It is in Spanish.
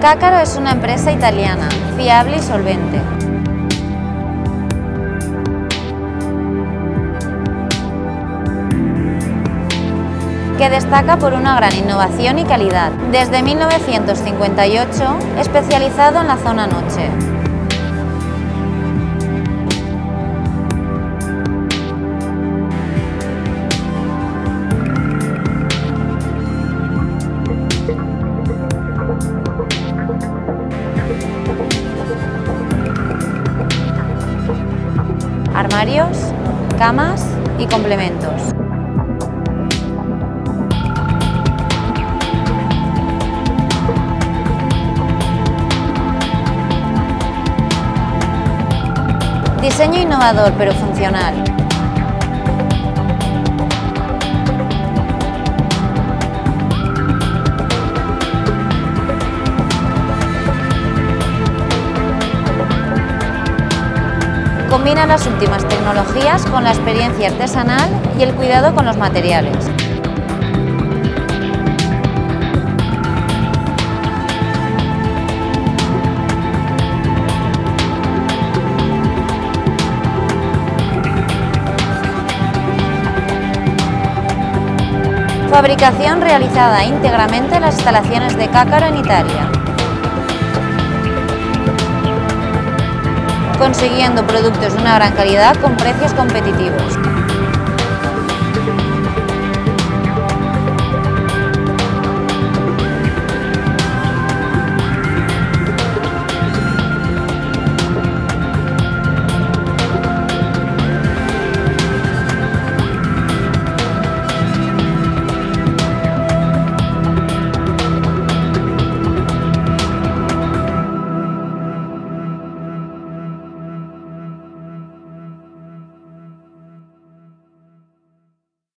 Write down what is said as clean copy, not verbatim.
Cácaro es una empresa italiana, fiable y solvente. Que destaca por una gran innovación y calidad. Desde 1958, especializado en la zona noche. Armarios, camas y complementos. Diseño innovador pero funcional. Combina las últimas tecnologías con la experiencia artesanal y el cuidado con los materiales. Fabricación realizada íntegramente en las instalaciones de Cácaro en Italia, consiguiendo productos de una gran calidad con precios competitivos.